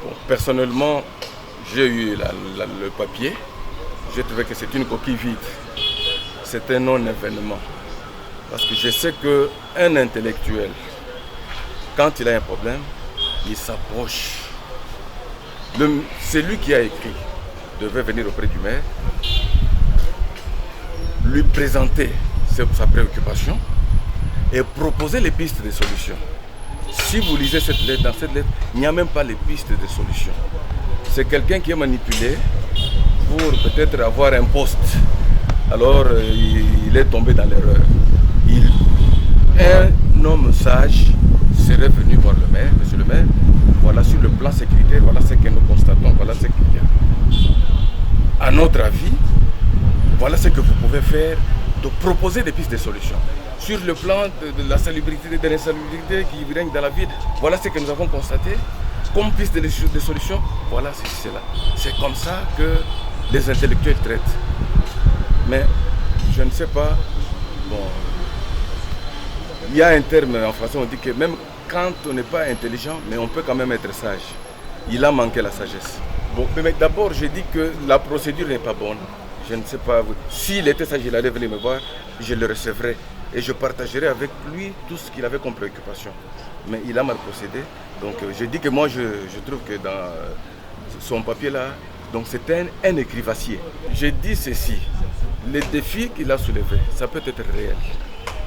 Bon, personnellement, j'ai eu le papier. J'ai trouvé que c'est une coquille vide. C'est un non-événement. Parce que je sais qu'un intellectuel, quand il a un problème, il s'approche. Celui qui a écrit devait venir auprès du maire, lui présenter sa préoccupation et proposer les pistes de solutions. Si vous lisez cette lettre, dans cette lettre, il n'y a même pas les pistes de solutions. C'est quelqu'un qui est manipulé pour peut-être avoir un poste. Alors il est tombé dans l'erreur. Un homme sage serait venu voir le maire, monsieur le maire, voilà sur le plan sécuritaire, voilà ce que nous constatons, voilà ce qu'il y a. À notre avis, voilà ce que vous pouvez faire, de proposer des pistes de solutions. Sur le plan de la salubrité, de l'insalubrité qui règne dans la ville, voilà ce que nous avons constaté. Comme piste de solutions, voilà c'est cela. C'est comme ça que les intellectuels traitent. Mais je ne sais pas, bon, il y a un terme en français, on dit que même quand on n'est pas intelligent, mais on peut quand même être sage. Il a manqué la sagesse. Bon, mais d'abord, je dis que la procédure n'est pas bonne. Je ne sais pas, s'il était sage, il allait venir me voir, je le recevrai et je partagerai avec lui tout ce qu'il avait comme préoccupation. Mais il a mal procédé. Donc je dis que moi, je trouve que dans son papier là, donc c'est un écrivassier. Je dis ceci, les défis qu'il a soulevés, ça peut être réel.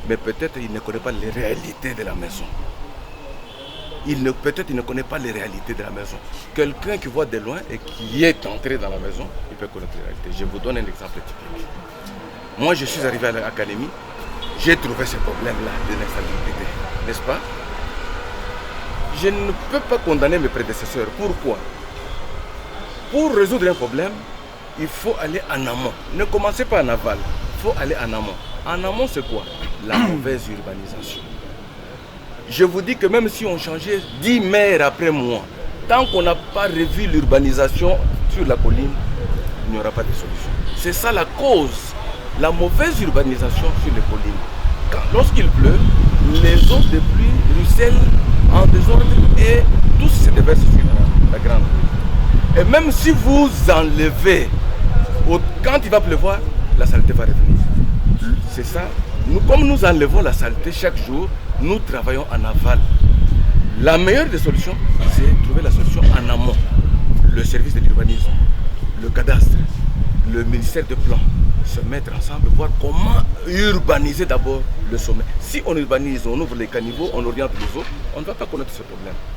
Mais peut-être il ne connaît pas les réalités de la maison. Peut-être il ne connaît pas les réalités de la maison. Quelqu'un qui voit de loin et qui est entré dans la maison, il peut connaître les réalités. Je vous donne un exemple typique. Moi, je suis arrivé à l'académie, j'ai trouvé ce problème-là de l'insalubrité, n'est-ce pas? Je ne peux pas condamner mes prédécesseurs. Pourquoi? Pour résoudre un problème, il faut aller en amont. Ne commencez pas en aval, il faut aller en amont. En amont, c'est quoi? La mauvaise urbanisation. Je vous dis que même si on changeait 10 maires après moi, tant qu'on n'a pas revu l'urbanisation sur la colline, il n'y aura pas de solution. C'est ça la cause, la mauvaise urbanisation sur les collines. Lorsqu'il pleut, les eaux de pluie ruissellent en désordre et tout se déverse sur la grande rue. Et même si vous enlevez, quand il va pleuvoir, la saleté va revenir. C'est ça. Comme nous enlevons la saleté chaque jour, nous travaillons en aval. La meilleure des solutions, c'est trouver la solution en amont. Le service de l'urbanisme, le cadastre, le ministère de plan, se mettre ensemble, voir comment urbaniser d'abord le sommet. Si on urbanise, on ouvre les caniveaux, on oriente les eaux, on ne va pas connaître ce problème.